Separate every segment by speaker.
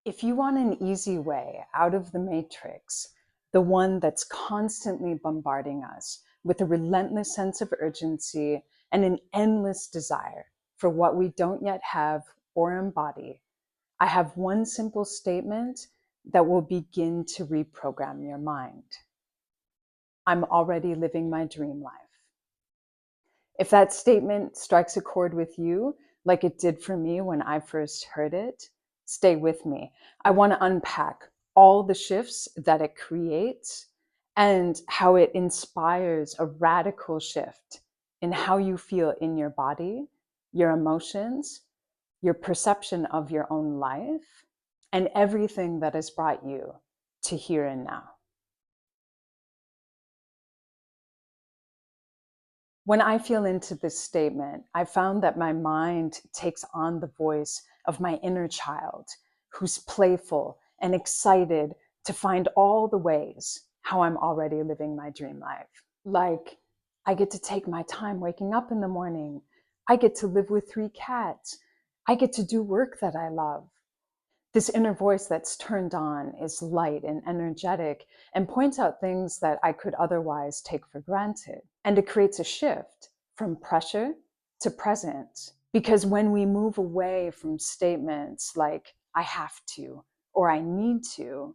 Speaker 1: If you want an easy way out of the matrix, the one that's constantly bombarding us with a relentless sense of urgency and an endless desire for what we don't yet have or embody, I have one simple statement that will begin to reprogram your mind. I'm already living my dream life. If that statement strikes a chord with you, like it did for me when I first heard it, stay with me. I want to unpack all the shifts that it creates and how it inspires a radical shift in how you feel in your body, your emotions, your perception of your own life, and everything that has brought you to here and now. When I feel into this statement, I found that my mind takes on the voice of my inner child, who's playful and excited to find all the ways how I'm already living my dream life. Like, I get to take my time waking up in the morning. I get to live with 3 cats. I get to do work that I love. This inner voice that's turned on is light and energetic and points out things that I could otherwise take for granted. And it creates a shift from pressure to presence. Because when we move away from statements like, I have to, or I need to,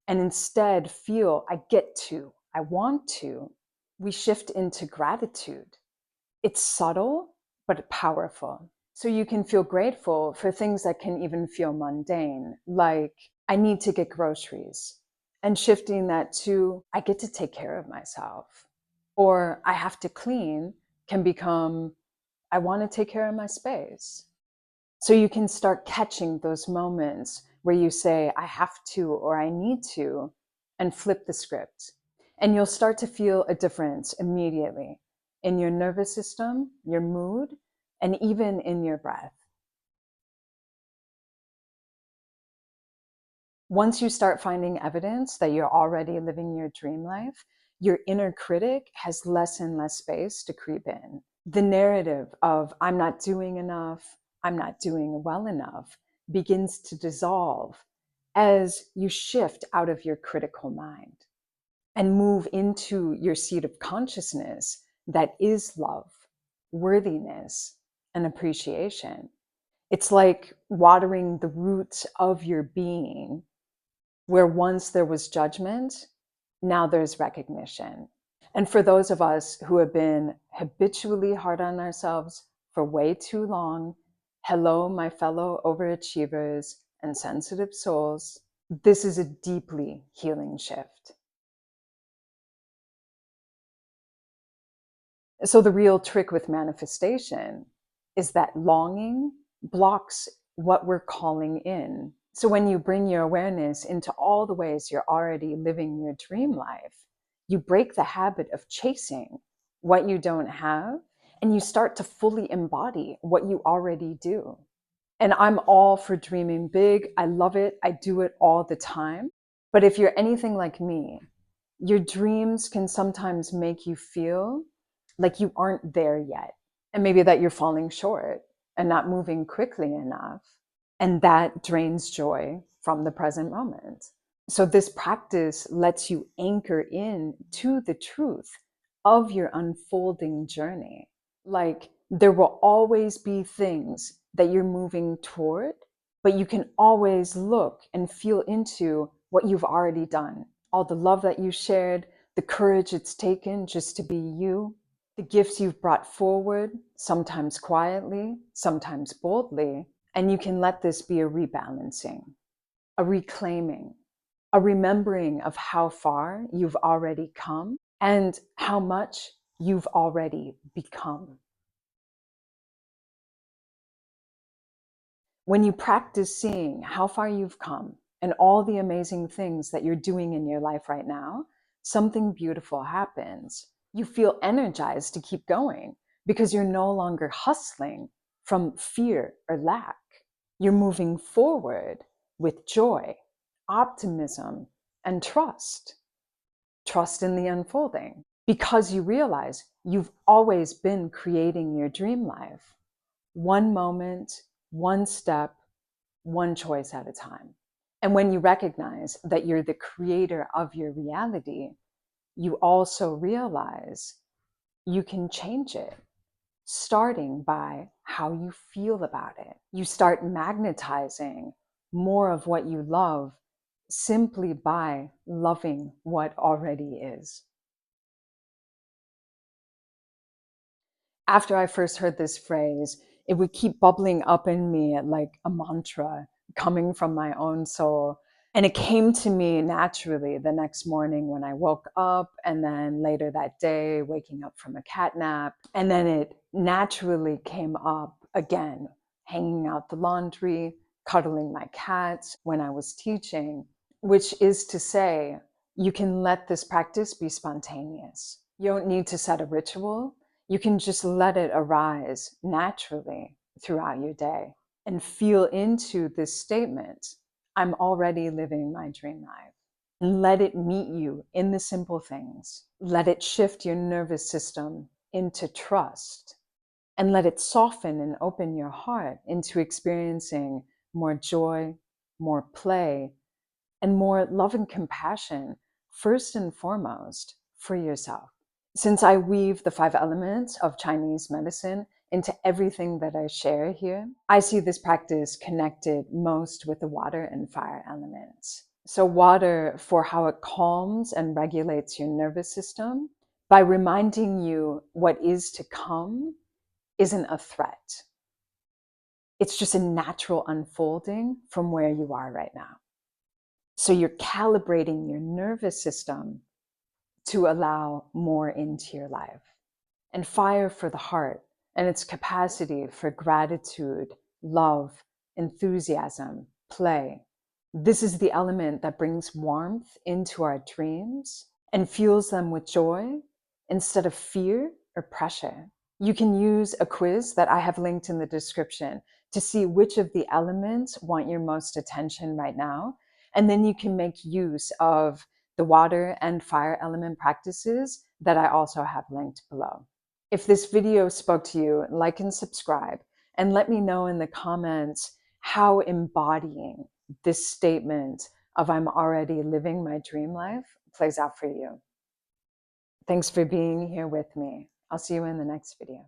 Speaker 1: and instead feel, I get to, I want to, we shift into gratitude. It's subtle, but powerful. So you can feel grateful for things that can even feel mundane, like I need to get groceries, and shifting that to I get to take care of myself, or I have to clean can become I want to take care of my space. So you can start catching those moments where you say I have to or I need to and flip the script. And you'll start to feel a difference immediately in your nervous system, your mood, and even in your breath. Once you start finding evidence that you're already living your dream life, your inner critic has less and less space to creep in. The narrative of I'm not doing enough, I'm not doing well enough begins to dissolve as you shift out of your critical mind and move into your seat of consciousness that is love, worthiness, and appreciation. It's like watering the roots of your being, where once there was judgment, now there's recognition. And for those of us who have been habitually hard on ourselves for way too long, hello, my fellow overachievers and sensitive souls, this is a deeply healing shift. So the real trick with manifestation is that longing blocks what we're calling in. So when you bring your awareness into all the ways you're already living your dream life, you break the habit of chasing what you don't have, and you start to fully embody what you already do. And I'm all for dreaming big. I love it. I do it all the time. But if you're anything like me, your dreams can sometimes make you feel like you aren't there yet. And maybe that you're falling short and not moving quickly enough. And that drains joy from the present moment. So this practice lets you anchor in to the truth of your unfolding journey. Like there will always be things that you're moving toward, but you can always look and feel into what you've already done. All the love that you shared, the courage it's taken just to be you, the gifts you've brought forward, sometimes quietly, sometimes boldly. And you can let this be a rebalancing, a reclaiming, a remembering of how far you've already come and how much you've already become. When you practice seeing how far you've come and all the amazing things that you're doing in your life right now, something beautiful happens. You feel energized to keep going because you're no longer hustling from fear or lack. You're moving forward with joy, optimism, and trust. Trust in the unfolding because you realize you've always been creating your dream life, one moment, one step, one choice at a time. And when you recognize that you're the creator of your reality, you also realize you can change it, starting by how you feel about it. You start magnetizing more of what you love simply by loving what already is. After I first heard this phrase, it would keep bubbling up in me like a mantra coming from my own soul. And it came to me naturally the next morning when I woke up, and then later that day, waking up from a cat nap. And then it naturally came up again, hanging out the laundry, cuddling my cats when I was teaching, which is to say, you can let this practice be spontaneous. You don't need to set a ritual. You can just let it arise naturally throughout your day and feel into this statement: I'm already living my dream life. And let it meet you in the simple things. Let it shift your nervous system into trust, and let it soften and open your heart into experiencing more joy, more play, and more love and compassion, first and foremost, for yourself. Since I weave the 5 elements of Chinese medicine into everything that I share here, I see this practice connected most with the water and fire elements. So water for how it calms and regulates your nervous system by reminding you what is to come isn't a threat. It's just a natural unfolding from where you are right now. So you're calibrating your nervous system to allow more into your life. And fire for the heart and its capacity for gratitude, love, enthusiasm, play. This is the element that brings warmth into our dreams and fuels them with joy instead of fear or pressure. You can use a quiz that I have linked in the description to see which of the elements want your most attention right now. And then you can make use of the water and fire element practices that I also have linked below. If this video spoke to you, like and subscribe, and let me know in the comments how embodying this statement of I'm already living my dream life plays out for you. Thanks for being here with me. I'll see you in the next video.